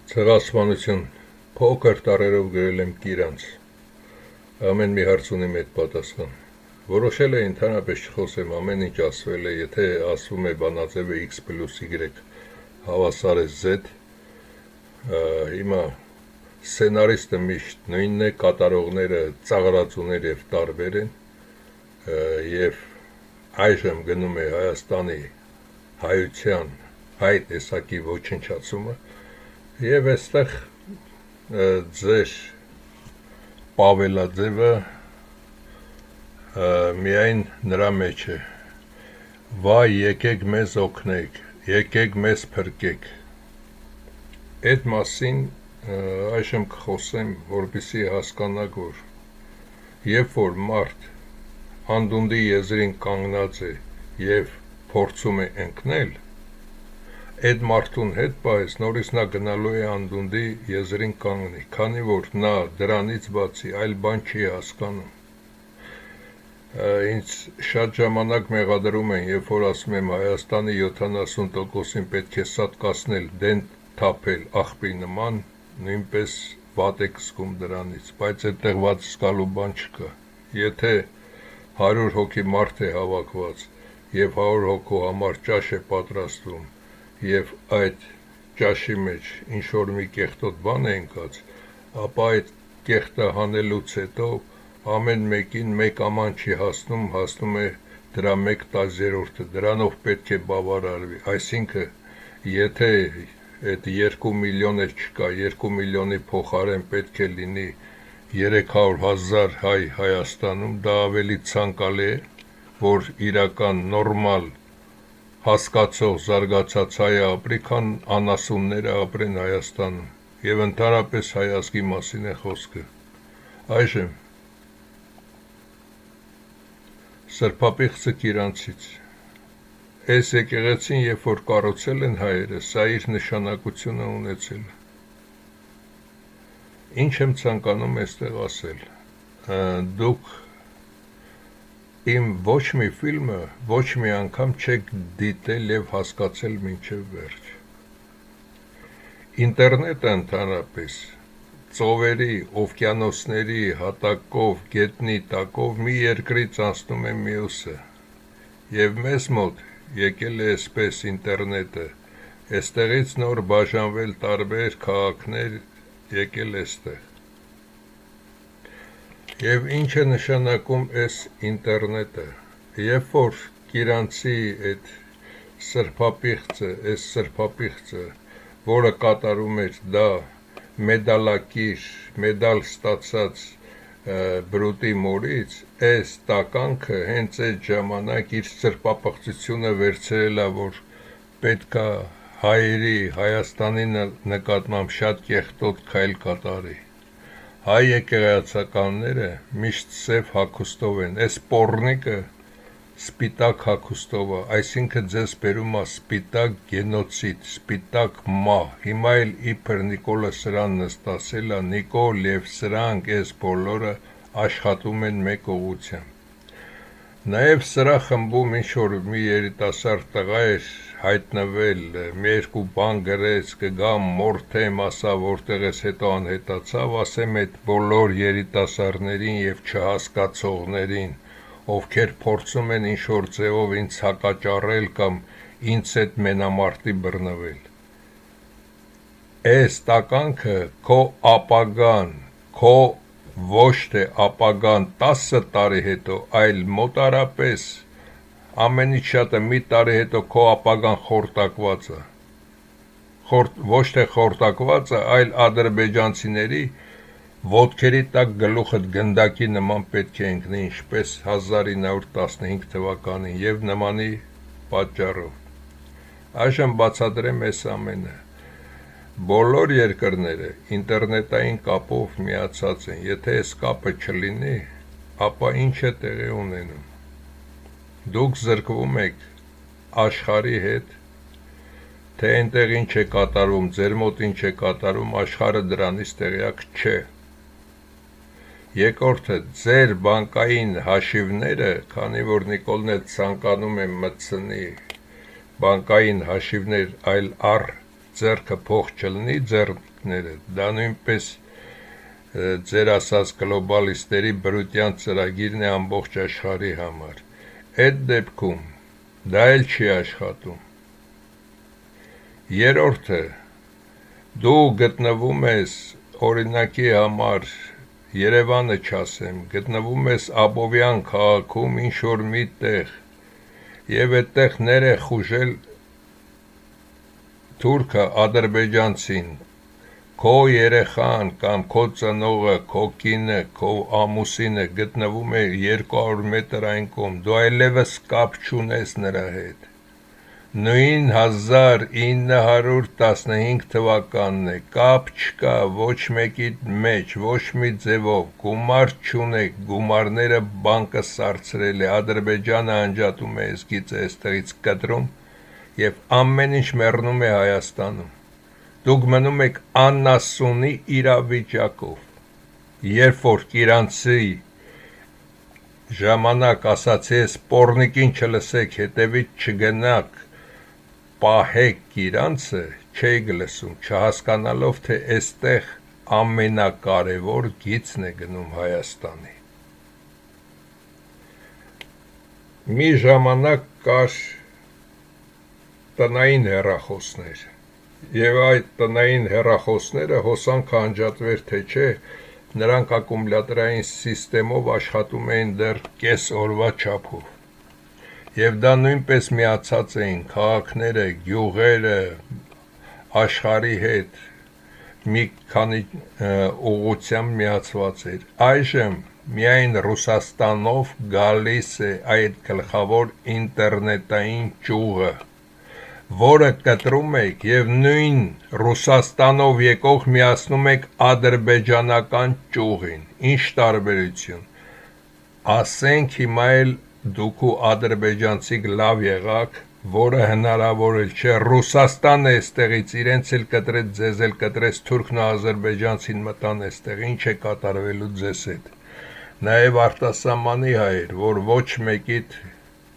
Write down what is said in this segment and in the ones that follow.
Ցեղասպանություն փոքր տարերով գրել եմ Կիրանց, ամեն մի հարց ունի մեկ պատասխան, որոշել է ընդհանրապես չխոսեմ, ամեն ինչ ասվել է, եթե ասվում է բանաձևը X + Y, հավասար է Z, հիմա սցենարիստը միշտ նույնն է, կատարողները ծաղրածուներ և տարբեր են, և այժմ գնում է Հայաստանի հայության հայ տեսակի ոչնչացումը, և այստեղ ձեր պավելաձևը միայն նրա մեջ է, վայ եկեք մեզ օգնեք, եկեք մեզ փրկեք, այդ մասին այժմ կխոսեմ, որպեսզի հասկանաք, որ երբ որ մարդ անդունդի եզրին կանգնած է և փորձում է ընկնել, այդ մարդուն հետ պահես, նորից նա գնալու է անդունդի եզրին կանգնի, քանի որ նա դրանից բացի այլ բան չի հասկանում։ Ինձ շատ ժամանակ մեղադրում են, երբ որ ասում եմ Հայաստանի 70%-ին պետք է սատկացնել, դեն թափել աղբի նման, նույնպես վատ եք զգում դրանից, բայց այդտեղ վատ զգալու բան չկա։ Եթե 100 հոգի մարդ է հավաքված և 100 հոգու համար ճաշ է պատրաստվում, և այդ ճաշի մեջ ինչ-որ մի կեղտոտ բան է ընկած, ապա այդ կեղտը հանելուց հետո ամեն մեկին մեկ աման չի հասնում, հասնում է դրա 1/10, դրանով պետք է բավարարվի, այսինքն, եթե այդ 2 միլիոն էլ չկա, 2 միլիոնի փոխարեն պետք է լինի 300,000 հայ Հայաստանում, դա ավելի ցանկալի է, որ իրական նորմալ հասկացող զարգացած հայը ապրի, քան անասունները ապրեն Հայաստանում և ընդհանրապես հայ ազգի մասին է խոսքը։ Այժմ Սրբապիղծը Կիրանցից։ Այս եկեղեցին, երբ որ կառուցել են հայերը, սա իր նշանակությունը ունեցել։ Ինչ եմ ցանկանում այստեղ ասել, դուք իմ ոչ մի ֆիլմը ոչ մի անգամ չեք դիտել և հասկացել մինչև վերջ։ Ինտերնետը ընդհանրապես ծովերի, օվկիանոսների հատակով, գետնի տակով մի երկրից անցնում է մյուսը, և մեզ մոտ եկել է այսպես ինտերնետը, այստեղից նոր բաժանվել տարբեր քաղաքներ եկել այստեղ։ Եվ ինչ է նշանակում այս ինտերնետը, երբ որ Կիրանցի այդ սրբապիղծը, որը կատարում էր դա մեդալակիր, մեդալ ստացած բրուտի մորից, այս տականքը հենց այդ ժամանակ իր սրբապղծությունը վերցրել է, որ պետք է հայերի, Հայաստանի նկատմամբ շատ կեղտոտ քայլ կատարի։ Հայ եկեղեցականները միշտ սև հագուստով են, այս պոռնիկը սպիտակ հագուստով է, այսինքն ձեզ բերում է սպիտակ գենոցիդ, սպիտակ մահ, հիմա էլ իբր Նիկոլը սրան նստացել է, Նիկոլ և սրանք այս բոլորը աշխատում են մեկ ուղղությամբ։ Նաև սրա խմբում ինչ-որ մի երիտասարդ տղա էր հայտնվել, մի երկու բան գրեց, կգամ մորթեմ, ասա որտեղից հետո անհետացավ, ասեմ այդ բոլոր երիտասարդներին և չհասկացողներին, ովքեր փորձում են ինչ-որ ձևով ինձ հակաճառել կամ ինձ հետ մենամարտի բռնվել։ Այս տականքը քո ապագան, քո ոչ թե ապագան 10 տարի հետո, այլ մոտարապես ամենից շատը մի տարի հետո քո ապագան խորտակված է, ոչ թե խորտակված է, այլ ադրբեջանցիների ոտքերի տակ գլուխդ գնդակի նման պետք է ընկնի, ինչպես 1915 թվականին և նմանի պատճառով։ Այժմ բացատրեմ այս ամենը։ Բոլոր երկրները ինտերնետային կապով միացած են, եթե այս կապը չլինի, ապա ինչ է տեղի ունենում։ Դուք զրկվում եք աշխարհի հետ, թե այնտեղ ինչ է կատարվում, ձեր մոտ ինչ է կատարվում, աշխարհը դրանից տեղյակ չէ։ Երկրորդը, ձեր բանկային հաշիվները, քանի որ Նիկոլն էլ ցանկանում է մտցնի բանկային հաշիվներ, այլ առ ձեռքը փող չլնի ձեռքները, դա նույնպես ձեր ասած գլոբալիստերի բրության ծրագիրն է ամբողջ աշխարհի համար։ Այդ դեպքում դա էլ չի աշխատում։ Երրորդը, դու գտնվում ես օրինակի համար Երևանը չասեմ, գտնվում ես Աբովյան քաղաքում ինչ-որ մի տեղ և այդտեղ ներ է խուժել թուրքը ադրբեջանցին, քո երեխան կամ քո ծնողը, քո կինը, քո ամուսինը գտնվում է 200 մետր այն կողմ, դու այլևս կապ չունես նրա հետ։ Նույն 1915 թվականն է, կապ չկա ոչ մեկի մեջ, ոչ մի ձևով, գումար չունեք, գումարները բանկը սարցրել է, Ադրբեջանը անջատում է գիծը այստեղից կտրում և ամեն ինչ մեռնում է Հայաստանում։ Դուք մնում եք անասունի իրավիճակով, երբ որ Կիրանցի ժամանակ ասացի ես պոռնիկին չլսեք, հետևից չգնաք, պահեք Կիրանցը, չէիք լսում, չհասկանալով, թե այստեղ ամենակարևոր գիծն է գնում Հայաստանի։ Մի ժամանակ կար տնային հեռախոսներ, և այդ տնային հեռախոսները հոսանքը անջատվեր թե չէ, նրանք ակումուլյատորային սիստեմով աշխատում էին դեռ կես օրվա չափով, և դա նույնպես միացած էին քաղաքները, գյուղերը, աշխարհի հետ, մի քանի ուղղությամբ միացված էր, այժմ միայն Ռուսաստանով գալիս է այդ գլխավոր ինտերնետային ճյուղը, որը կտրում եք և նույն Ռուսաստանով եկող միացնում եք ադրբեջանական ճյուղին, ինչ տարբերություն, ասենք հիմա էլ դուք ու ադրբեջանցիք լավ եղաք, որը հնարավոր էլ չէ, Ռուսաստանը էստեղից իրենց էլ կտրեց, ձեզ էլ կտրեց, թուրքն ու ադրբեջանցին մտան էստեղ, ինչ է կատարվելու ձեզ հետ, նաև արտասահմանի հայեր, որ ոչ մեկիդ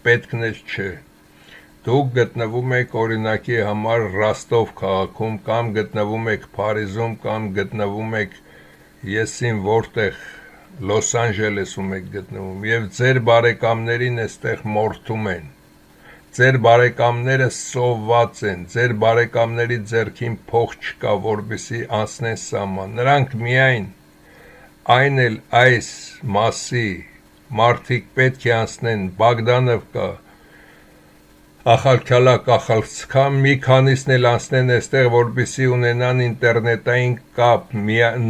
պետքն էլ չէ, դուք գտնվում եք օրինակի համար Ռոստով քաղաքում, կամ գտնվում եք Փարիզում, կամ գտնվում եք եսին որտեղ, Լոս Անջելեսում եք գտնվում, և ձեր բարեկամներին էստեղ մորթում են, ձեր բարեկամները սովված են, ձեր բարեկամների ձեռքին փող չկա, որպեսզի անցնեն սահման, նրանք միայն այն էլ այս մասի մարդիկ պետք է անցնեն Բագդանովկա, Ախալքալա, Կախալցքա, մի քանիսն էլ անցնեն էստեղ, որպեսզի ունենան ինտերնետային կապ,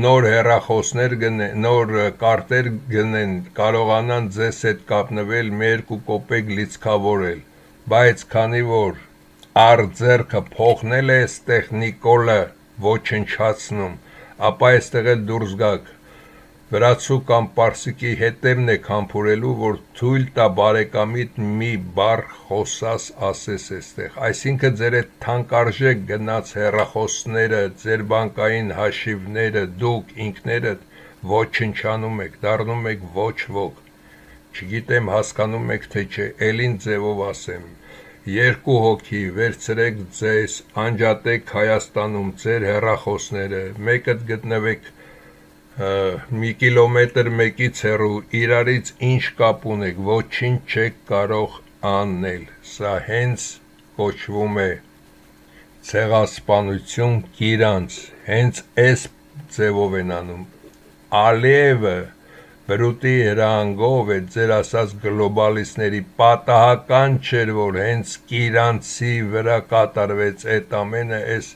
նոր հեռախոսներ գնեն, նոր կարտեր գնեն, կարողանան ձեզ հետ կապնվել, մի երկու կոպեկ լիցքավորել, բայց քանի որ արձերքը փոխնել է էստեղ Նիկոլը ոչնչացնում, ապա էստեղ էլ դուրս գաք, վրացու կամ պարսիկի հետևն եք համբուրելու, որ թույլ տա բարեկամիդ մի բառ խոսաս ասես էստեղ, այսինքն ձեր այդ թանկարժեք գնաց հեռախոսները, ձեր բանկային հաշիվները, դուք ինքներդ ոչնչանում եք, դառնում եք ոչ ոք, չգիտեմ հասկանում եք թե չէ, էլին ձևով ասեմ, երկու հոգի վերցրեք ձեզ, անջատեք Հայաստանում ձեր հեռախոսները, մեկդ գտնվեք մի կիլոմետր մեկից հեռու, իրարից ինչ կապ ունեք, ոչինչ չեք կարող անել, սա հենց կոչվում է ցեղասպանություն Կիրանց, հենց այս ձևով են անում, Ալիևը բրուտի հրահանգով է ձեր ասած գլոբալիստների պատահական չէր, որ հենց Կիրանցի վրա կատարվեց այդ ամենը, այս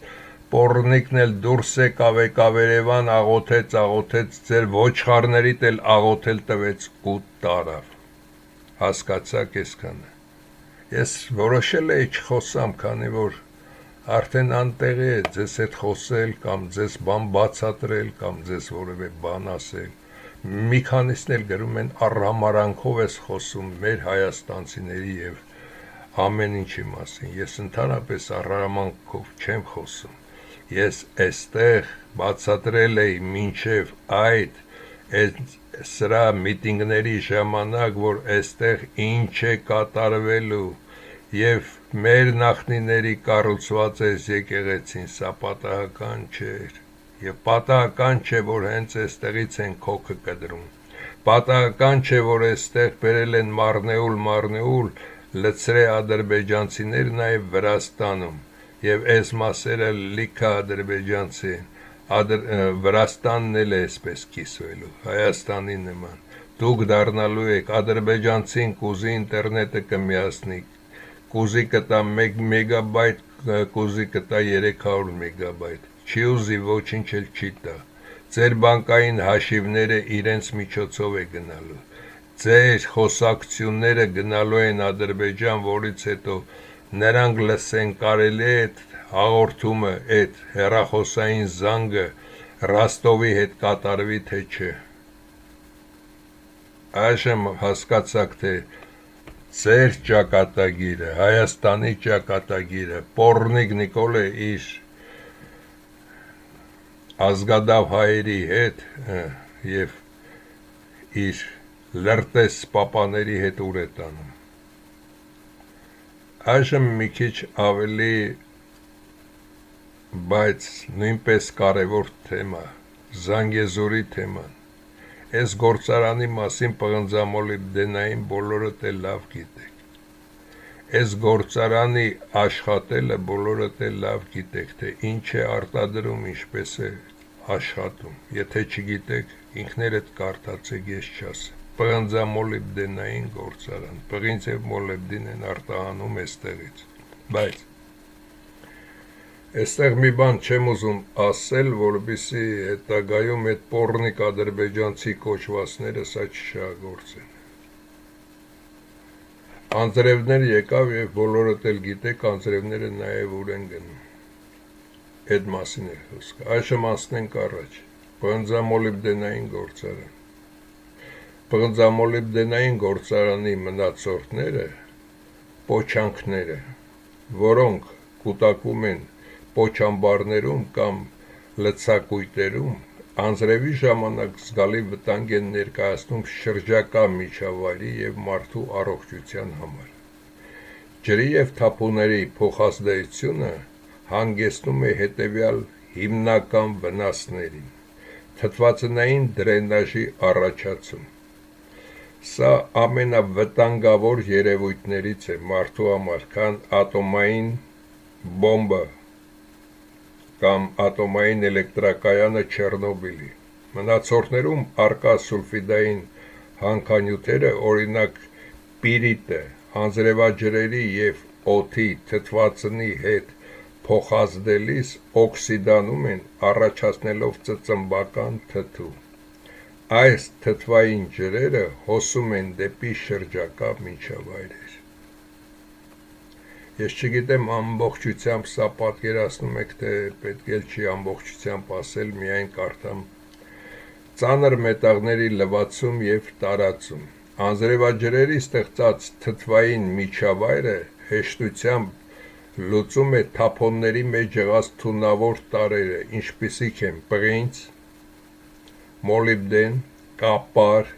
պոռնիկն էլ դուրս եկավ Երևան, աղոթեց, ձեր ոչխարներիդ էլ աղոթել տվեց ու տարավ, հասկացաք այսքանը, ես որոշել էի չխոսամ, քանի որ արդեն անտեղի է ձեզ հետ խոսել, կամ ձեզ բան բացատրել, կամ ձեզ որևէ բան ասել, մի քանիսն էլ գրում են առհամարանքով ես խոսում մեր հայաստանցիների և ամեն ինչի մասին, ես ընդհանրապես առհամարանքով չեմ խոսում, ես էստեղ բացատրել էի մինչև այդ սրա միտինգների ժամանակ, որ էստեղ ինչ է կատարվելու և մեր նախնիների կառուցված այս եկեղեցին, սա պատահական չէր, եւ պատահական չէ, որ հենց այստեղից են քոքը կդրում, պատահական չէ, որ այստեղ բերել են մարնեուլ, լցրե ադրբեջանցիներ նաեւ Վրաստանում, եւ այս մասերը լիքը ադրբեջանցի են, Վրաստանն էլ է այսպես կիսվելու, Հայաստանի նման, դուք դառնալու եք, ադրբեջանցին կուզի ինտերնետը կմիացնի, կուզի կտա 1 մեգաբայթ, կուզի կտա 300 մեգաբայթ, չի ուզի ոչինչ էլ չի տա, ձեր բանկային հաշիվները իրենց միջոցով է գնալու, ձեր խոսակցությունները գնալու են Ադրբեջան, որից հետո նրանք լսեն կարելի է այդ հաղորդումը, այդ հեռախոսային զանգը Ռոստովի հետ կատարվի, թե չէ, այժմ հասկացաք, թե ձեր ճակատագիրը, Հայաստանի ճակատագիրը, Պոռնիկ Նիկոլը իր ազգադավ հայերի հետ եւ իր լրտես պապաների հետ ուր է տանում, այժմ մի քիչ ավելի, բայց նույնպես կարևոր թեմա, Զանգեզուրի թեման, այս գործարանի մասին պղնձամոլիբդենային բոլորդ էլ լավ գիտեք, այս գործարանի աշխատելը բոլորդ էլ լավ գիտեք, թե ինչ է արտադրում, ինչպես է աշխատում, եթե չգիտեք, ինքներդ կարդացեք, ես չասեմ, պղնձամոլիբդենային գործարան, պղինձ եւ մոլիբդին են արտահանում այստեղից, բայց այստեղ մի բան չեմ ուզում ասել, որպեսզի հետագայում այդ պոռնիկ ադրբեջանցի կոչվածները սա չշահագործեն, անձրևներ եկավ եւ բոլորդ էլ գիտեք, անձրևները նաեւ ուր են գնում, այդ մասին է խոսքը, այժմ անցնենք առաջ, պղնձամոլիբդենային գործարան, պղնձամոլիբդենային գործարանի մնացորդները, պոչանքները, որոնք կուտակում են պոչամբարներում կամ լցակույտերում, անձրևի ժամանակ զգալի վտանգ են ներկայացնում շրջակա միջավայրի եւ մարդու առողջության համար, ջրի եւ թափուների փոխազդեցությունը հանգեցնում է հետեւյալ հիմնական վնասներին, թթվածնային դրենաժի առաջացում, սա ամենավտանգավոր երևույթներից է մարդու համար, քան ատոմային բոմբը կամ ատոմային էլեկտրակայանը Չեռնոբիլի, մնացորդներում առկա սուլֆիդային հանքանյութերը, օրինակ պիրիտը, անձրևաջրերի եւ օդի թթվածնի հետ փոխազդելիս օքսիդանում են, առաջացնելով ծծմբական թթու, այս թթվային ջրերը հոսում են դեպի շրջակա միջավայրեր, ես չգիտեմ ամբողջությամբ սա պատկերացնում եք, թե պետք է չի ամբողջությամբ ասել, միայն կարդամ, ծանր մետաղների լվացում եւ տարածում, անձրևաջրերի ստեղծած թթվային միջավայրը հեշտությամբ լուծում է թափոնների մեջ եղած թունավոր տարրերը, ինչպիսիք են պղինձ, մոլիբդեն, կապար,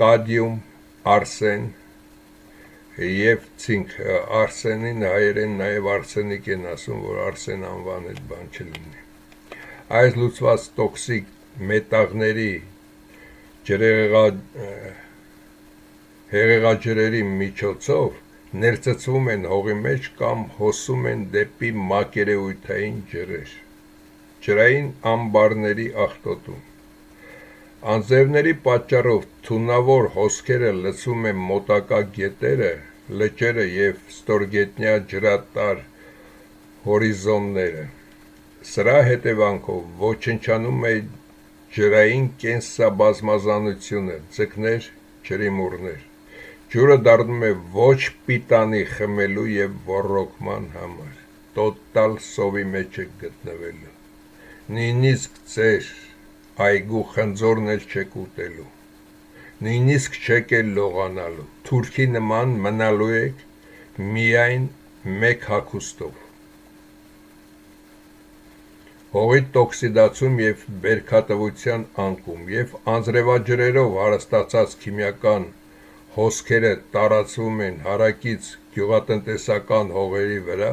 կադիում, արսեն եւ ցինկ, արսենին հայերեն նաեւ արսենիկ են ասում, որ արսեն անվան այդ բան չլինի, այս լուծված տոքսիկ մետաղների հեղեղաջրերի միջոցով ներծծվում են հողի մեջ կամ հոսում են դեպի մակերևույթային ջրեր, ջրային ամբարների աղտոտում, անձրևների պատճառով թունավոր հոսքերը լցում են մոտակա գետերը, լճերը եւ ստորգետնյա ջրատար հորիզոնները, սրա հետևանքով ոչնչանում է ջրային կենսաբազմազանությունը, ձկներ, ջրիմուռներ, ջուրը դառնում է ոչ պիտանի խմելու եւ ոռոգման համար, տոտալ սովի մեջ է գտնվելու, նույնիսկ ձեր այգու խնձորն էլ չեք ուտելու, նույնիսկ չեք էլ լողանալու, թուրքի նման մնալու եք միայն մեկ հագուստով, հողի տոքսիդացում եւ բերքատվության անկում եւ անձրևաջրերով հարստացած քիմիական հոսքերը տարածվում են հարակից գյուղատնտեսական հողերի վրա,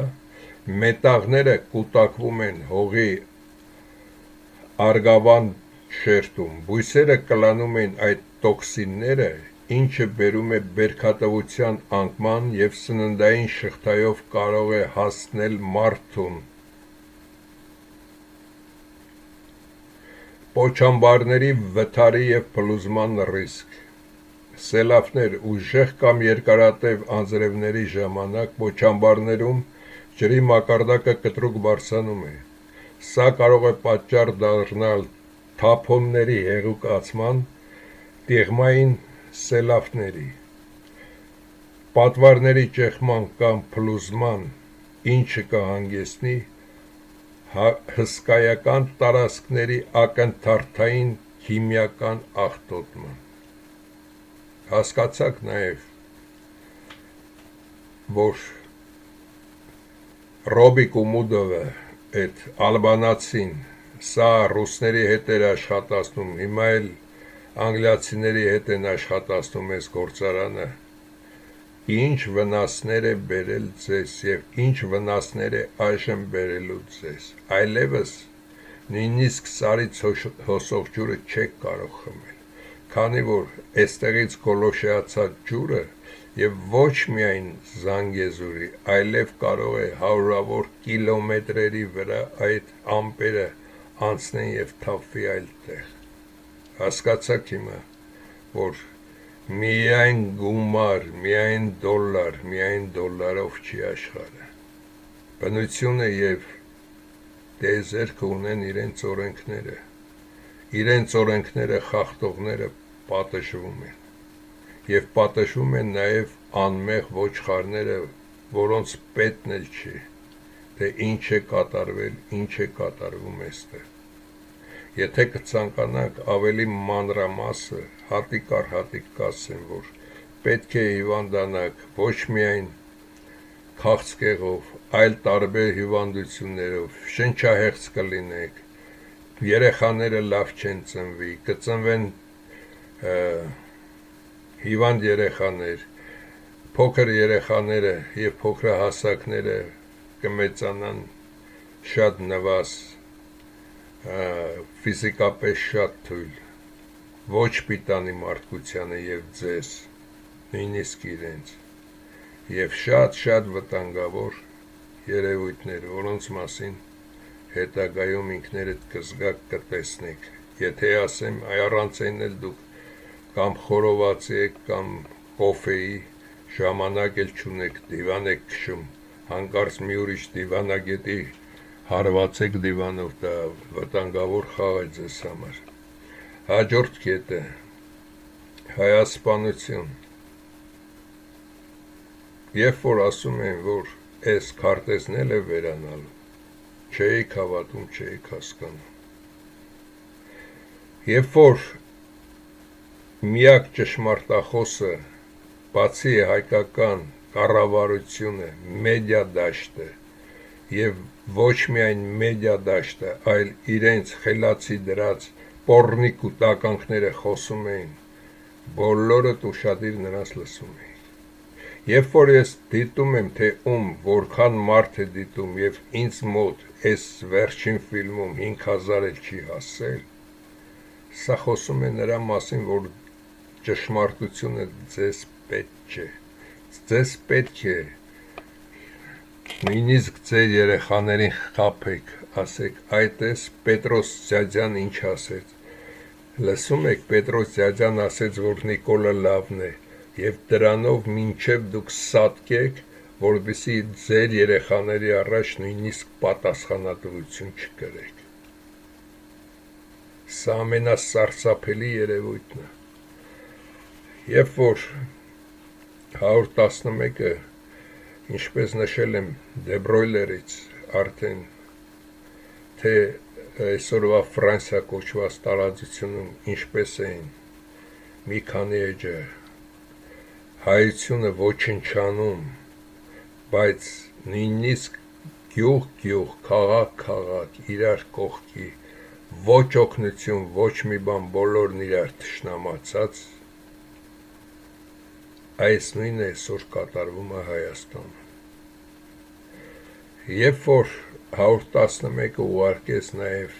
մետաղները կուտակվում են հողի արգավան շերտում, բույսերը կլանում են այդ տոքսինները, ինչը բերում է բերքատվության անկման և սննդային շղթայով կարող է հասցնել մարդուն։ Պոչամբարների վթարի և փլուզման ռիսկ։ Սելավներ ուժեղ կամ երկարատև անձրևների ժամանակ պոչամբարներում ջրի մակարդակը կտրուկ բարձրանում է։ Սա կարող է պատճառ դառնալ թափոնների հեղուկացման, տիղմային սելավների, պատվարների ճեղման կամ փլուզման, ինչը կհանգեցնի հսկայական տարածքների ակնթարթային քիմիական աղտոտման։ Հասկացաք նաև, որ Ռոբիկ Ումուդովը, այդ ալբանացին, սա ռուսների հետ էր աշխատացնում, հիմա էլ անգլիացիների հետ են աշխատացնում այս գործարանը, ինչ վնասներ է բերել ձեզ և ինչ վնասներ է այժմ բերելու ձեզ, այլևս նույնիսկ սարից հոսող ջուրը չեք կարող խմել, քանի որ այստեղից գոլոշիացած ջուրը և ոչ միայն Զանգեզուրի, այլև կարող է հարյուրավոր կիլոմետրերի վրա այդ ամպերը անցնեն և թափվի այլ տեղ։ Հասկացաք հիմա, որ միայն գումար, միայն դոլարով չի աշխարհը։ Բնությունը և տիեզերքը ունեն իրենց օրենքները խախտողները պատժվում են, և պատժվում են նաև անմեղ ոչխարները, որոնց պետն էլ չի, թե ինչ է կատարվել, ինչ է կատարվում այստեղ։ Եթե կցանկանաք ավելի մանրամասը, հատիկ առ հատիկ կասեմ, որ պետք է հիվանդանաք ոչ միայն քաղցկեղով, այլ տարբեր հիվանդություններով, շնչահեղձ կլինեք, երեխաները լավ չեն ծնվի, կծնվեն հիվանդ երեխաներ, փոքր երեխաները և փոքրահասակները կմեծանան շատ նվազ, ֆիզիկապես շատ թույլ, ոչ պիտանի մարդկությանը և ձեզ, նույնիսկ իրենց, և շատ վտանգավոր երևույթներ, որոնց մասին հետագայում ինքներդ կզգաք, կտեսնեք, եթե ասեմ առանց այն էլ դուք կամ խորովածի եք, կամ կոֆեի, ժամանակ էլ չունեք, դիվան եք քշում, հանկարծ մի ուրիշ դիվանագետի հարվածեք դիվանով, դա վտանգավոր խաղ է ձեզ համար։ Հաջորդ կետը հայասպանություն։ Երբ որ ասում են, որ այս քարտեզն էլ է վերանալու, չէիք հավատում, չէիք հասկանում։ Երբ որ միակ ճշմարտախոսը, բացի հայկական կառավարությունը, մեդիա դաշտը և ոչ միայն մեդիա դաշտը, այլ իրենց խելացի դրած պոռնի կուտականքները խոսում էին, բոլորդ ուշադիր նրանց լսում էին։ Երբ որ ես դիտում եմ, թե որքան մարդ է դիտում և ինձ մոտ այս վերջին ֆիլմում 5000 էլ չի հասել, սա խոսում է նրա մասին, որ ճշմարտությունը ձեզ պետք չէ, ձեզ պետք է նույնիսկ ձեր երեխաներին խաբեք, ասեք, այտես Պետրոս Ձյաձյան ինչ ասեց, լսում եք, Պետրոս Ձյաձյան ասեց, որ Նիկոլը լավն է, և դրանով մինչև դուք սատկեք, որպեսզի ձեր երեխաների առաջ նույնիսկ պատասխանատվություն չկրեք։ Սա ամենասարսափելի երևույթն է։ Երբ որ 111-ը, ինչպես նշել եմ Դեբրոյլերից արդեն, թե այսօրվա Ֆրանսիա կոչված տարածությունում ինչպես էին մի քանի էջը հայությունը ոչնչանում, բայց նույնիսկ գյուղ, քաղաք, իրար կողքի, ոչ օգնություն, ոչ մի բան, բոլորն իրար թշնամացած, այս նույնն է այսօր կատարվում է Հայաստանում։ Երբ որ 111-ը ուղարկեց նաև,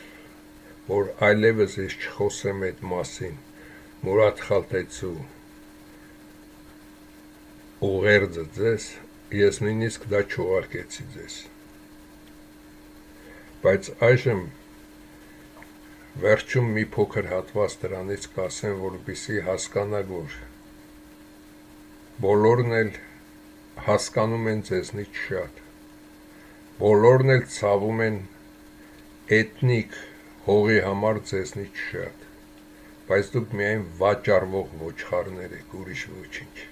որ այլևս ես չխոսեմ այդ մասին, Մուրադ Խալթեցու ուղերձը ձեզ, ես նույնիսկ դա չուղարկեցի ձեզ։ Բայց այժմ վերջում մի փոքր հատված դրանից կասեմ, որպեսզի հասկանաք, որ բոլորն էլ հասկանում են ձեզնից շատ, բոլորն էլ ցավում են էթնիկ հողի համար ձեզնից շատ, բայց դուք միայն վաճառվող ոչխարներ եք, ուրիշ ոչինչ։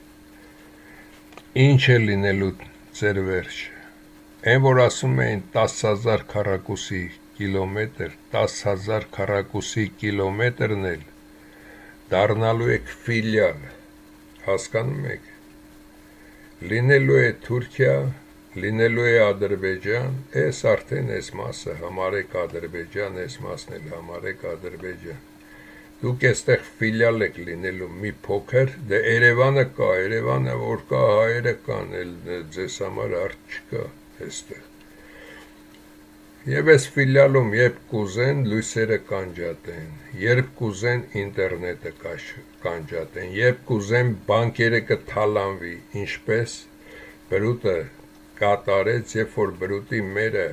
Ինչ է լինելու ձեր վերջը։ Այն որ ասում էին 10,000 քառակուսի կիլոմետր, 10,000 քառակուսի կիլոմետրն էլ դառնալու եք ֆիլիալ, հասկանում եք։ Լինելու է Թուրքիա, լինելու է Ադրբեջան, այս արդեն այս մասը համարեք Ադրբեջան, այս մասն էլ համարեք Ադրբեջան։ Դուք այստեղ ֆիլիալ եք լինելու մի փոքր, դե Երևանը կա, Երևանը որ կա, հայերը կան, ձեզ համար հարց չկա այստեղ։ Եվ այս ֆիլիալում երբ կուզեն լույսերը կանջատեն, երբ կուզեն ինտերնետը կանջատեն, երբ կուզեն բանկերը կթալանվի, ինչպես բրուտը կատարեց, երբ որ բրուտի մերը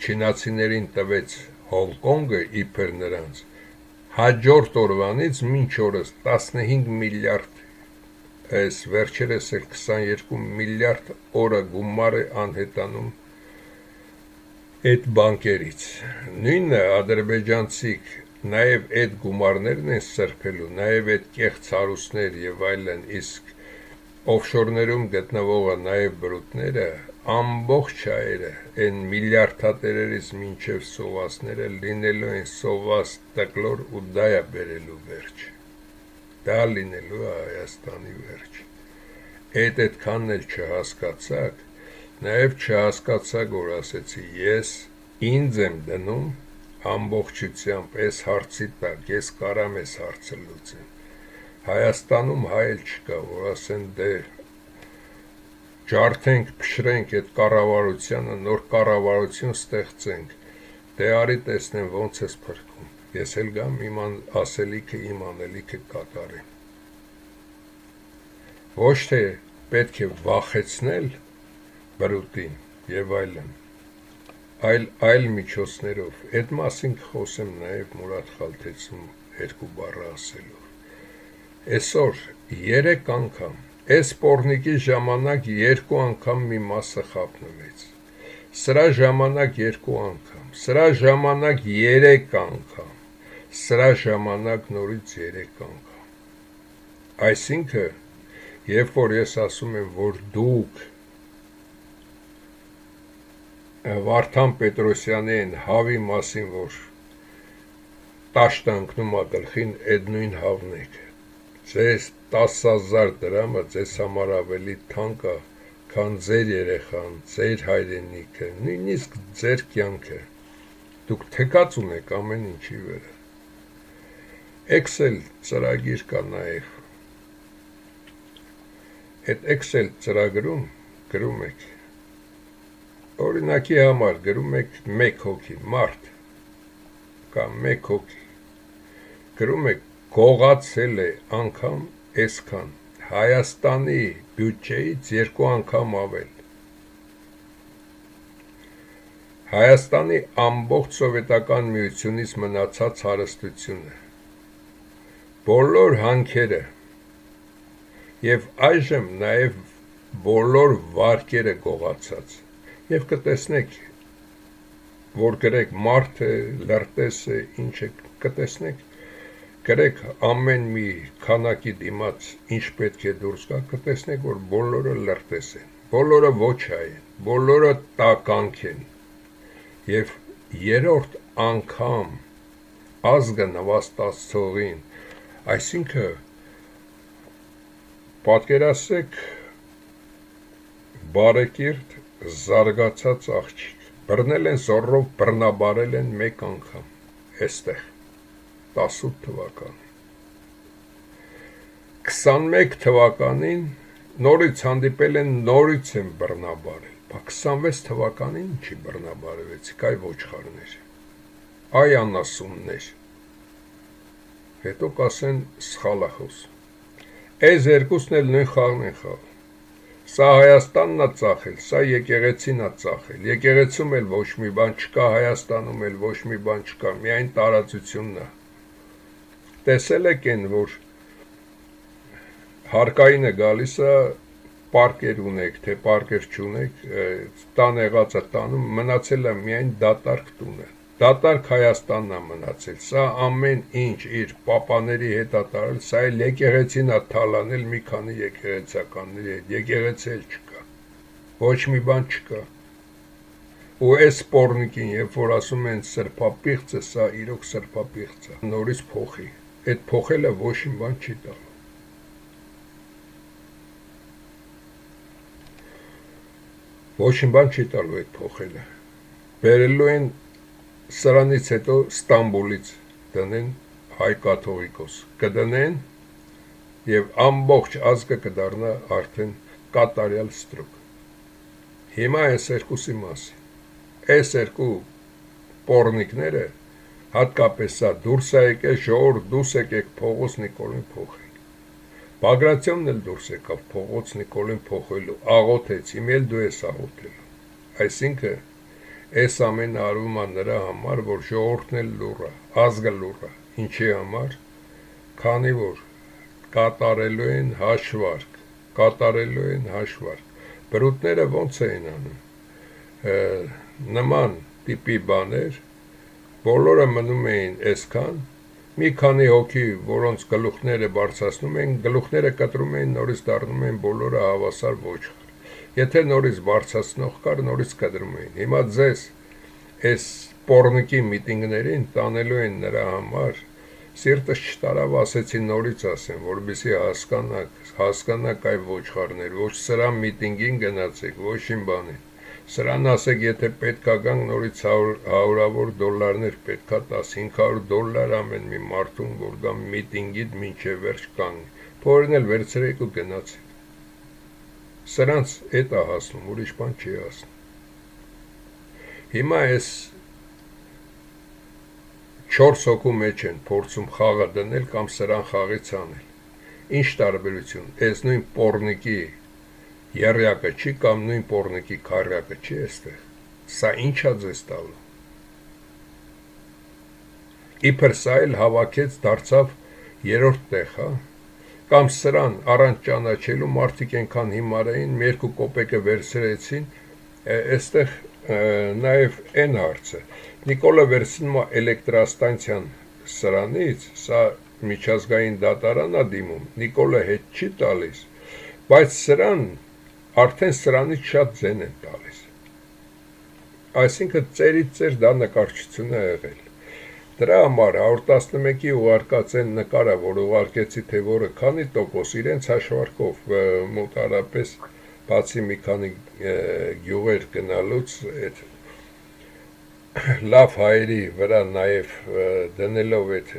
չինացիներին տվեց Հոնկոնգը իբր նրանց, հաջորդ օրվանից մինչ օրս 15 միլիարդ, այս վերջերս էլ 22 միլիարդ օրը գումար է անհետանում այդ բանկերից։ Նույնը ադրբեջանցիք նաև այդ գումարներն են սրբելու, նաև այդ կեղծ հարուստներ եւ այլն, իսկ օֆշորներում գտնվողը նաև բրուտները, ամբողջ հայերը, այն միլիարդատերերից մինչև սովածները լինելու են սոված տկլոր ու դա է բերելու վերջ։ Դա լինելու է Հայաստանի վերջ։ Այդքանն էլ չհասկացաք, նաև չհասկացաք, որ ասեցի ես ինձ եմ դնում ամբողջությամբ այս հարցի տակ, ես կարամ այս հարցը լուծեմ։ Հայաստանում հայել չկա, որ ասեն դե ջարդենք, փշրենք այդ կառավարությանը, նոր կառավարություն ստեղծենք, դե արի տեսնեմ ոնց ես փրկում, ես էլ գամ իմ ասելիքը, իմ անելիքը կատարեմ։ Ոչ թե պետք է վախեցնել բրուտին եւ այլն, այլ միջոցներով, այդ մասին կխոսեմ նաև Մուրադ Խալթեցու երկու բառը ասելով։ Այսօր 3 անգամ, այս պորնիկի ժամանակ 2 անգամ մի մասը խափնվեց, սրա ժամանակ 2 անգամ, սրա ժամանակ 3 անգամ, սրա ժամանակ նորից 3 անգամ։ Այսինքն, երբ որ ես ասում եմ, որ դուք Վարդան Պետրոսյանի են հավի մասին, որ տաշտ ընկնում է գլխին, այդ նույն հավն եք։ Ձեզ 10,000 դրամը ձեզ համար ավելի թանկ է, քան ձեր երեխան, ձեր հայրենիքը, նույնիսկ ձեր կյանքը։ Դուք թեկած ունեք ամեն ինչի վրա։ Excel ծրագիր կա նաև։ Այդ Excel ծրագրում գրում եք, օրինակի համար գրում եք 1 հոգի, մարդ, կամ 1 հոգի, գրում եք գողացել է անգամ այսքան, Հայաստանի բյուջեից 2 անգամ ավել։ Հայաստանի ամբողջ սովետական միությունից մնացած հարստությունը, բոլոր հանքերը եւ այժմ նաեւ բոլոր վարկերը գողացած։ Եվ կտեսնեք, որ գրեք մարդը, լրտես է, ինչ է, կտեսնեք, գրեք ամեն մի քանակի դիմաց ինչ պետք է դուրս գա, կտեսնեք, որ բոլորը լրտես են, բոլորը ոչ հայ են, բոլորը տականք են, եւ 3-րդ անգամ ազգը նվաստացողին, այսինքն պատկերացրեք բարեկիրթ զարգացած աղջիկ, բռնել են զոռով, բռնաբարել են 1 անգամ, այստեղ 18 թվականին, 21 թվականին նորից հանդիպել են, նորից են բռնաբարել, 26 թվականին չի բռնաբարվեցիք, այ ոչխարներ, այ անասուններ, հետո կասեն սխալախոս, այս երկուսն էլ նույն խաղն են խաղում, սա Հայաստանն է ծախել, սա եկեղեցին է ծախել, եկեղեցում էլ ոչ մի բան չկա, Հայաստանում էլ ոչ մի բան չկա, միայն տարածությունն է, տեսել եք են, որ հարկայինը գալիս է, պարկեր ունեք, թե պարկեր չունեք, տան եղածը տանում, մնացել է միայն դատարկ տունը, դատարկ Հայաստանն է մնացել, սա ամեն ինչ իր պապաների հետ է տարել, սա էլ եկեղեցին է թալանել մի քանի եկեղեցականների հետ, եկեղեցի էլ չկա, ոչ մի բան չկա, ու այս սպորնիկին, երբ որ ասում են սրբապիղծ է, սա իրոք սրբապիղծ է, նորից փոխի, այդ փոխելը ոչ մի բան չի տալու, ոչ մի բան չի տալու այդ փոխելը, բերելու են սրանից հետո Ստամբուլից դնեն հայ կաթողիկոս, կդնեն և ամբողջ ազգը կդառնա արդեն կատարյալ ստրուկ, հիմա այս երկուսի մասին, այս երկու պորնիկները, հատկապես սա դուրս է եկել, ժողովուրդ դուրս եկեք Փողոց Նիկոլին փոխենք, Բագրատյոնն էլ դուրս եկավ Փողոց Նիկոլին փոխելու, աղոթեց, հիմա էլ դու ես աղոթելու, այսինքն այս ամենը արվում է նրա համար, որ ժողովուրդն էլ լուռ է, ազգը լուռ է, ինչի համար, քանի որ կատարելու են հաշվարկ, բրուտները ոնց էին անում, նման տիպի բաներ, բոլորը մնում էին այսքան, մի քանի հոգի, որոնց գլուխները բարձրացնում են, գլուխները կտրում էին, նորից դառնում են բոլորը հավասար ոչխար, եթե նորից բարձրացնող կար, նորից կտրում էին, հիմա ձեզ այս պորնիկի միտինգներին տանելու են նրա համար, սիրտս չտարավ ասեցի նորից ասեմ, որպեսզի հասկանաք այ ոչխարներ, ոչ սրա միտինգին գնացեք, ոչ իմ բանին, սրան ասեք, եթե պետք է գանք, նորից հարյուրավոր դոլարներ պետք է 1500 դոլար ամեն մի մարդուն, որ գա միտինգիդ մինչև վերջ կանգ, փորն էլ վերցրեք ու գնացեք, սրանց էդ է հասնում, ուրիշ բան չի հասնում, հիմա այս 4 հոգու մեջ են փորձում խաղը դնել կամ սրան խաղից անել, ինչ տարբերություն, այս նույն պորնիկի եռյակը չի կամ նույն պորնիկի քառյակը չի այստեղ, սա ինչ է ձեզ տալու, իբր սա էլ հավաքեց դարձավ երրորդ տեղ, կամ սրան առանց ճանաչելու մարդիկ ենքան հիմար էին, մի երկու կոպեկը վերցրեցին, այստեղ նաև են հարցը, Նիկոլը վերցնում է էլեկտրաստանցիան սրանից, սա միջազգային դատարան է դիմում, Նիկոլը հետ չի տալիս, բայց սրան արդեն սրանից շատ ձեն են տալիս, այսինքն ծերից ծեր դա նկարչություն է եղել, դրա համար 111-ի ուղարկած են նկարը, որ ուղարկեցի թե որը քանի տոկոս իրենց հաշվարկով, մոտարապես բացի մի քանի գյուղեր գնալուց, լավ հայերի վրա նաև դնելով այդ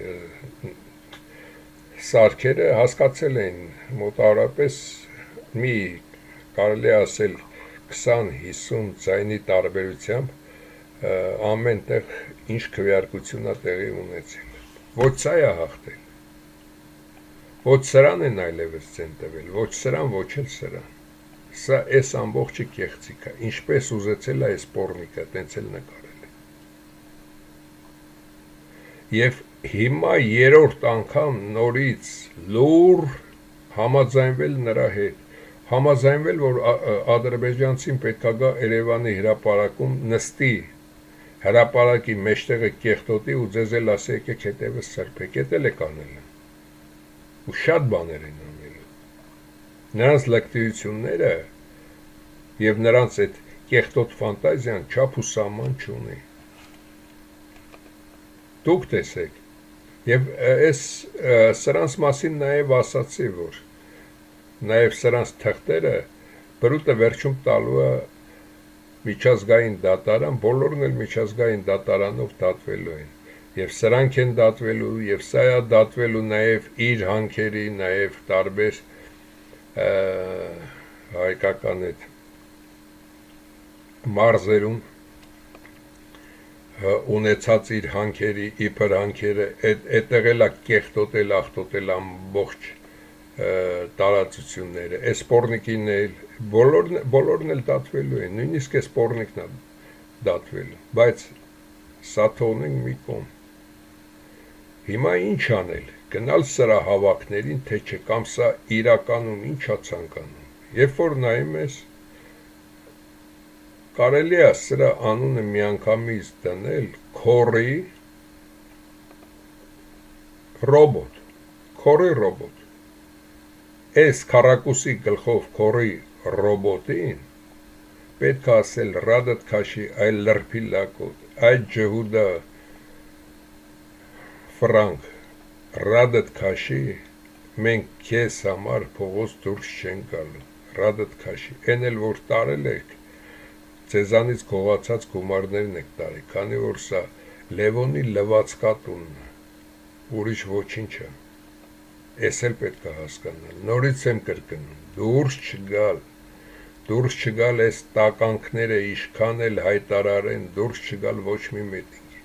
սարքերը հասկացել են մոտարապես մի կարելի ասել 20-50 ձայնի տարբերությամբ ամեն տեղ ինչ քվեարկություն է տեղի ունեցել, ոչ սա է հաղթել, ոչ սրան են այլևս ձեն տվել, ոչ սրան, ոչ էլ սրան, սա այս ամբողջը կեղծիք է, ինչպես ուզեցել է այս պորնիկը, տենց էլ նկարել է, և հիմա երրորդ անգամ նորից լուր համաձայնվել նրա հետ, համաձայնվել, որ ադրբեջանցին պետք է գա Երևանի հրապարակում նստի, հրապարակի մեջտեղը կեղտոտի ու ձեզ էլ ասի եկեք հետևս սրբեք, էդ էլ եք անել են, ու շատ բաներ են անելու, նրանց լկտիությունները և նրանց այդ կեղտոտ ֆանտազիան չափ ու սահման չունի, դուք տեսեք, և սրանց մասին նաև ասացի, որ նաև սրանց թղթերը բրուտը վերջում տալու է միջազգային դատարան, բոլորն էլ միջազգային դատարանով դատվելու են, Եվ սրանք են դատվելու, եւ սա է դատվելու նաեւ իր հանքերի, նաեւ տարբեր հայկական այդ մարզերում ունեցած իր հանքերի, իբր հանքերը, այդտեղ էլա կեղտոտել, աղտոտել ամբողջ տարածությունները, այս սպորնիկին էլ, բոլորն էլ դատվելու են, նույնիսկ այս սպորնիկն է դատվելու, բայց սա թողնենք մի կողմ։ Հիմա ինչ անել, գնալ սրա հավաքներին, թե չէ, կամ սա իրականում ինչա ցանկանում։ Երբ որ նայում ես, կարելի է սրա անունը միանգամից դնել քորի ռոբոտ։ Այս քառակուսի գլխով քորի ռոբոտին պետք է ասել Ռադատ Քաշի, այլ լրփի լակոտ, այդ ջհուդա Ֆրանկ, Ռադատ Քաշի, մենք քեզ համար փողոց դուրս չենք գալու, Ռադատ Քաշի, այն էլ որ տարել եք, ձեզանից գողացած գումարներն եք տարի, քանի որ սա Լևոնի լվացկատունն է, ուրիշ ոչինչ է, ես էլ պետք է հասկանալ, նորից եմ կրկնում, դուրս չգալ այս տականքները իշքան էլ հայտարարեն, դուրս չգալ ոչ մի միտինգի,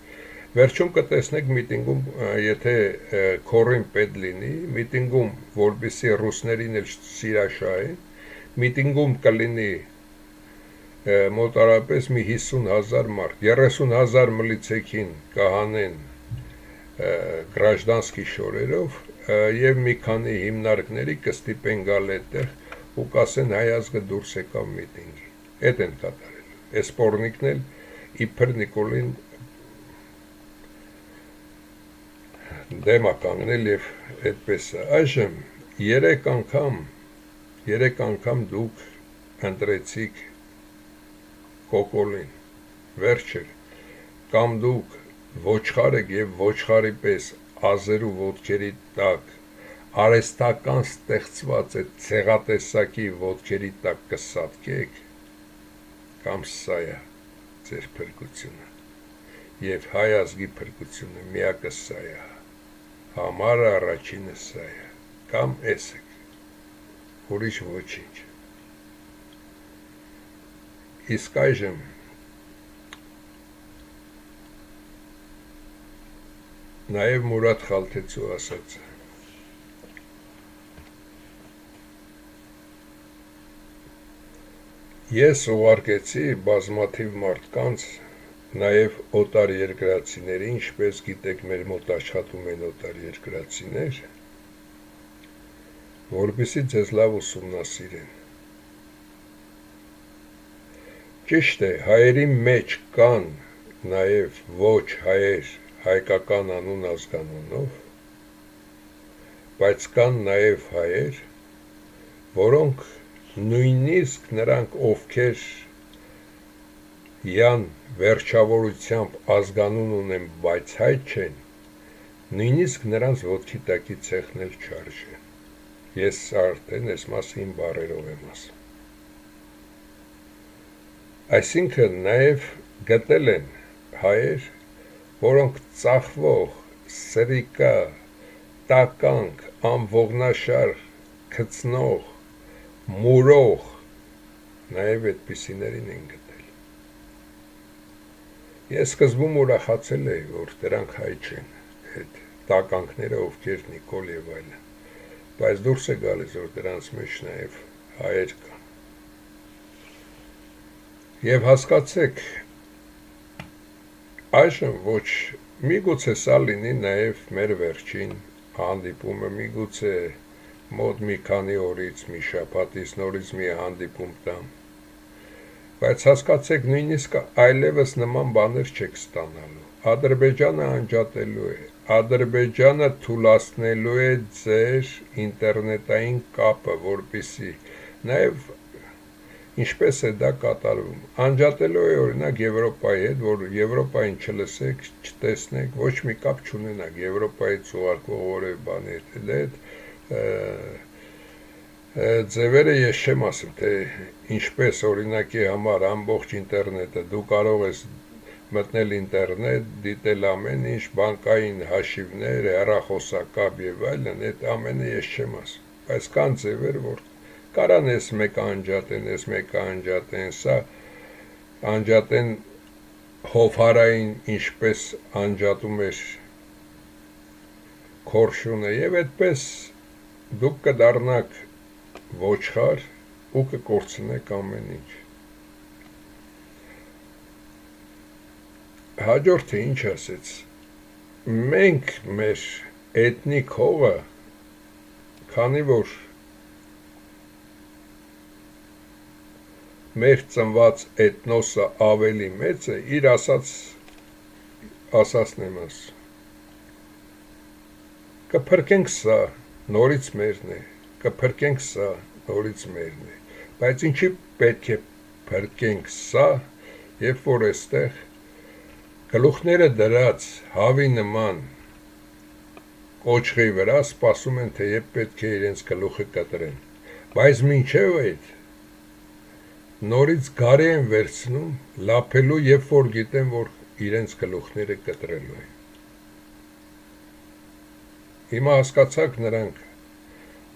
վերջում կտեսնեք միտինգում, եթե քորին պետ լինի, միտինգում, որպեսզի ռուսներին էլ սիրաշահեն, միտինգում կլինի մոտարապես մի 50,000 մարդ, 30,000 մլիցեքին կհանեն գրաժդանսկի շորերով և մի քանի հիմնարկների կստիպեն գալ այդտեղ ու կասեն հայ ազգը դուրս եկավ միտինգի, այդ են կատարելու, այս սպորնիկն էլ իբր Նիկոլին դեմ է կանգնել և այդպես է, այժմ 3 անգամ դուք ընտրեցիք Կոկոլին, վերջեր, կամ դուք ոչխար եք և ոչխարի պես ազերու ոտքերի տակ, արեստական ստեղծված այդ ցեղատեսակի ոտքերի տակ կսատկեք, կամ սա է ձեր փրկությունը, և հայ ազգի փրկությունը միակը սա է, համարը առաջինը սա է, կամ ես եք, ուրիշ ոչինչ։ Իսկ այժմ նաև Մուրադ Խալթեցու ասաց ես ուղարկեցի բազմաթիվ մարդկանց նաև օտար երկրացիների, ինչպես գիտեք մեր մոտ աշխատում են օտար երկրացիներ, որպեսզի ձեզ լավ ուսումնասիրեն։ Ճիշտ է, հայերի մեջ կան նաև ոչ հայեր հայկական անուն ազգանունով, բայց կան նաև հայեր, որոնք նույնիսկ նրանք ովքեր յան վերջավորությամբ ազգանուն ունեն, բայց հայ չեն, նույնիսկ նրանց ոտքի տակի ցեխն էլ չարժե։ Ես արդեն այս մասին բառերով եմ ասում։ Այսինքն նաև գտել են հայեր, որոնք ծախվող, սրիկա, տականք, անողնաշար, քծնող, մուրող, նաև այդպիսիներին են գտել։ Ես սկզբում ուրախացել էի, որ դրանք հայ չեն, այդ տականքները, ովքեր Նիկոլ և այլն, բայց դուրս է գալիս, որ դրանց մեջ նաև հայեր կան։ Եվ հասկացեք, այժմ ոչ, միգուցե սա լինի նաև մեր վերջին հանդիպումը, միգուցե մոտ մի քանի օրից, մի շաբաթից նորից մի հանդիպում տամ, բայց հասկացեք, նույնիսկ այլևս նման բաներ չեք ստանալու, Ադրբեջանը անջատելու է, Ադրբեջանը թուլացնելու է ձեր ինտերնետային կապը, որպեսզի նաև ինչպես է դա կատարվում, անջատելու է օրինակ Եվրոպայի հետ, որ Եվրոպային չլսեք, չտեսնեք, ոչ մի կապ չունենաք Եվրոպայից ուղարկվող որևէ բանի հետ, ձևերը ես չեմ ասում, թե ինչպես օրինակի համար ամբողջ ինտերնետը դու կարող ես մտնել ինտերնետ, դիտել ամեն ինչ, բանկային հաշիվներ, հեռախոսակապ եւ այլն, այդ ամենը ես չեմ ասում, բայց կան ձևեր, որ կարան ես մեկը անջատեն, ես մեկը անջատեն, սա անջատեն հովհարային ինչպես անջատում էր քորշունը եւ այդպես դուք կդառնաք ոչխար ու կկորցնեք ամեն ինչ։ Հաջորդը ինչ ասեց, մենք մեր էթնիկ հողը, քանի որ մեր ծնված էթնոսը ավելի մեծ է, իր ասածն եմ ասում, կփրկենք սա, նորից մերն է, կփրկենք սա, նորից մերն է, բայց ինչի պետք է փրկենք սա, երբ որ այստեղ գլուխները դրած հավի նման կոճղի վրա սպասում են, թե երբ պետք է իրենց գլուխը կտրեն, բայց մինչև այդ նորից գարի են վերցնում, լափելու, երբ որ գիտեն, որ իրենց գլուխները կտրելու են։ Հիմա հասկացաք նրանք,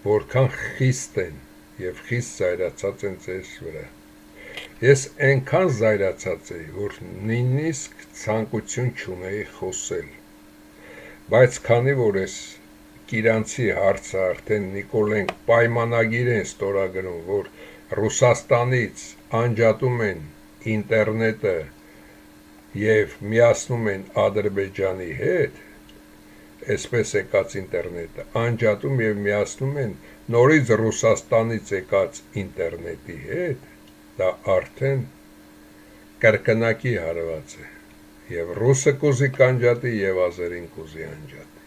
որքան խիստ են և խիստ զայրացած են ձեզ վրա։ Ես այնքան զայրացած էի, որ նույնիսկ ցանկություն չունեի խոսել, բայց քանի որ ես Կիրանցի հարցը արդեն Նիկոլեն պայմանագիր են ստորագրում, որ Ռուսաստանից անջատում են ինտերնետը և միացնում են Ադրբեջանի հետ, այսպես եկած ինտերնետը, անջատում և միացնում են նորից Ռուսաստանից եկած ինտերնետի հետ, դա արդեն կրկնակի հարված է, և ռուսը կուզի կանջատի, և ազերին կուզի անջատի,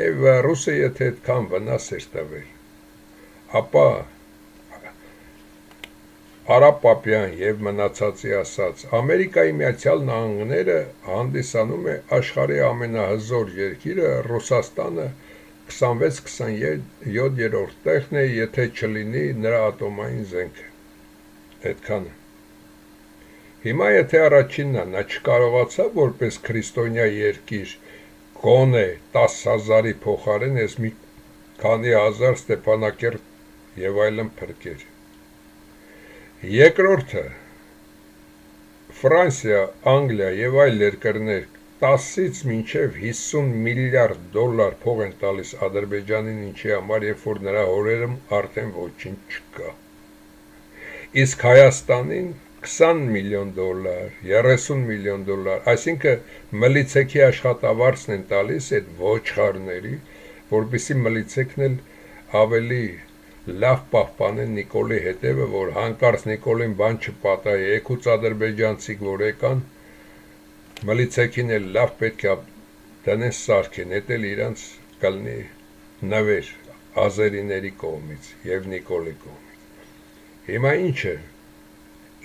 և ռուսը եթե այդքան վնաս էր տվել, ապա Արաբ Պապյան և մնացածի ասած, Ամերիկայի Միացյալ Նահանգները հանդիսանում է աշխարհի ամենահզոր երկիրը, Ռուսաստանը 26-27-րդ տեղն է, եթե չլինի նրա ատոմային զենքը, այդքանը։ Հիմա եթե առաջինն է, նա չկարողացավ որպես քրիստոնյա երկիր գոնե 10,000-ի փոխարեն ես մի քանի հազար Ստեփանակերտ և այլն փրկեր։ Երկրորդը Ֆրանսիա, Անգլիա և այլ երկրներ 10-ից մինչև 50 միլիարդ դոլար փող են տալիս Ադրբեջանին, ինչի համար, երբ որ նրա հորերում արդեն ոչինչ չկա։ Իսկ Հայաստանին 20 միլիոն դոլար, 30 միլիոն դոլար, այսինքն մլիցեքի աշխատավարձն են տալիս այդ ոչխարների, որպեսզի մլիցեքն էլ ավելի լավ պահպանեն Նիկոլի հետևը, որ հանկարծ Նիկոլին բան չպատահի, եկուց ադրբեջանցիք, որ եկան, մլիցեքին էլ լավ պետք է դնեն սարքեն, էդ էլ իրանց կլնի նվեր ազերիների կողմից և Նիկոլի կողմից։ Հիմա ինչը,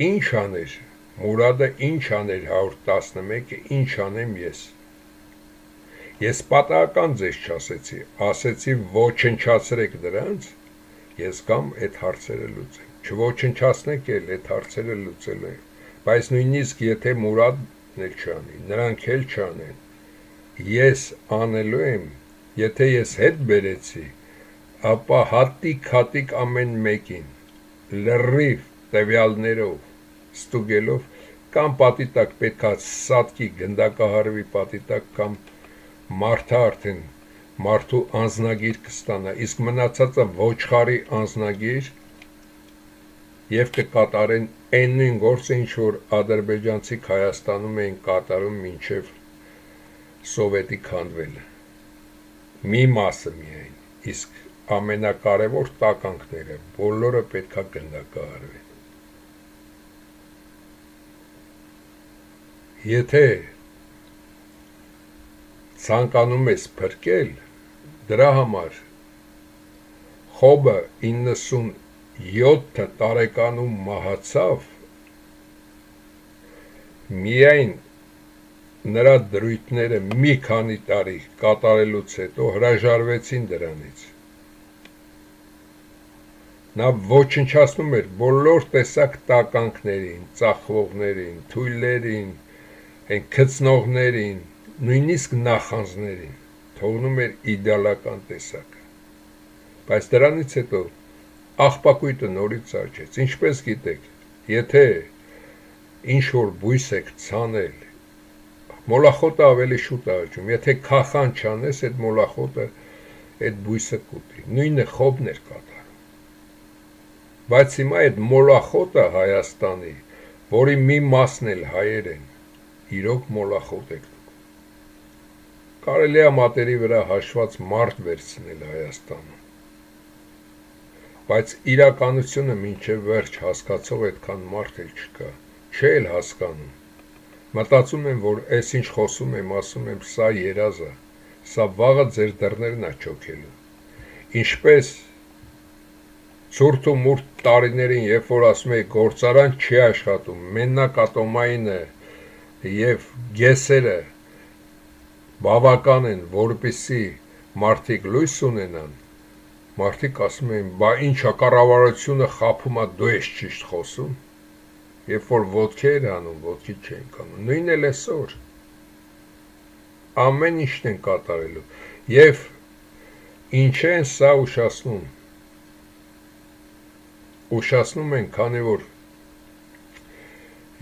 ինչ աներ, Մուրադը ինչ աներ 111-ը, ինչ անեմ ես։ Ես պատահական ձեզ չասեցի, ասեցի ոչնչացրեք դրանց, ես կամ այդ հարցերը լուծեմ, չոչնչացնեք էլ այդ հարցերը լուծելու եմ, բայց նույնիսկ եթե Մուրադն էլ չանի, նրանք էլ չանեն, ես անելու եմ, եթե ես հետ բերեցի, ապա հատիկ ամեն մեկին, լրիվ տվյալներով, ստուգելով, կամ պատի տակ պետք է սատկի գնդակահարվի պատի տակ, կամ մարդը արդեն մարդու անձնագիր կստանա, իսկ մնացածը ոչխարի անձնագիր և կկատարեն այն նույն գործը, ինչ որ ադրբեջանցիք Հայաստանում էին կատարում մինչև սովետի քանդվելը։ Մի մասը միայն, իսկ ամենակարևոր տականքները բոլորը պետք է գնդակահարվեն։ Եթե ցանկանում ես փրկել, դրա համար Խոբը 97 տարեկանում մահացավ, միայն նրա դրույթները մի քանի տարի կատարելուց հետո հրաժարվեցին դրանից։ Նա ոչնչացնում էր բոլոր տեսակ տականքներին, ծախվողներին, թույլերին, Այն գծնողներին, նույնիսկ նախանձներին թողնում էր իդեալական տեսակը։ Բայց դրանից հետո աղբակույտը նորից աճեց։ Ինչպես գիտեք, եթե ինչ-որ բույս եք ցանել, մոլախոտը ավելի շուտ է աճում։ Եթե քախան չանես, այդ մոլախոտը այդ բույսը կուտի։ Նույնը խոբն էր կատարում։ Բայց հիմա այդ մոլախոտը Հայաստանի, որի մի մասն էլ հայեր են, իրոք մոլախոտ եք դուք։ Կարելի է մատերի վրա հաշված մարդ վերցնել Հայաստանում։ Բայց իրականությունը մինչև վերջ հասկացող այդքան մարդ էլ չկա, չէ էլ հասկանում։ Մտածում եմ, որ այս ինչ խոսում եմ, ասում եմ, սա երազ է, սա վաղը ձեր դռներն է չոքելու։ Ինչպես ցուրտ ու մուրտ տարիներին, երբ որ ասում էի գործարան չի աշխատում, մենակ ատոմայինը եւ գեսերը բավական են, որպեսզի մարդիկ լույս ունենան, մարդիկ ասում էին, բա ինչա կառավարությունը խափում է, դու ես ճիշտ խոսում։ Երբ որ ոտքի էր անում, ոտքի չենք անում։ Նույնն էլ այսօր։ Ամեն ինչն են կատարելու։ Եվ ինչ են սա ուշացնում։ Ուշացնում են, քանի որ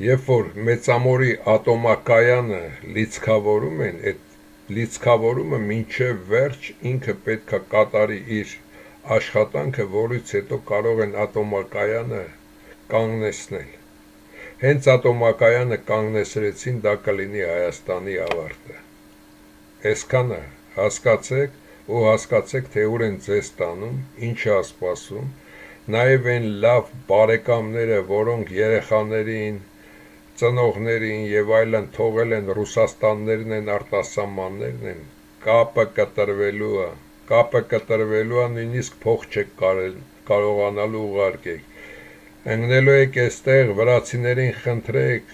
երբ որ Մեծամորի ատոմակայանը լիցքավորում են, այդ լիցքավորումը մինչև վերջ ինքը պետք է կատարի իր աշխատանքը, որից հետո կարող են ատոմակայանը կանգնեցնել։ Հենց ատոմակայանը կանգնեցրեցին, դա կլինի Հայաստանի ավարտը։ Այսքանը հասկացեք ու հասկացեք, թե ուր են ձեզ տանում, ինչ է սպասում, նաև այն լավ բարեկամները, որոնք երեխաներին, ծնողներին եւ այլն թողել են Ռուսաստաններն են, արտասահմաններն են, կապը կտրվելու է, նույնիսկ փող չեք կարողանալու ուղարկեք։ Ընկնելու եք այստեղ, վրացիներին խնդրեք,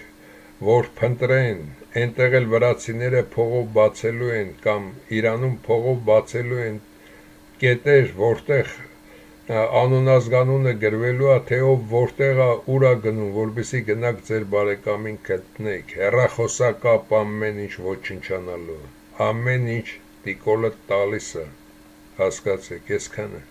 որ փնտրեն, այնտեղ էլ վրացիները փողով բացելու են կամ Իրանում փողով բացելու են կետեր, որտեղ անունազգանունը գրվելու է, թե ով որտեղ է, ուր է գնում, որպեսզի գնաք ձեր բարեկամին գտնեք, հեռախոսակապ ամեն ինչ ոչնչանալու, ամեն ինչ տիկոլը տալիս է, հասկացեք, այսքանը։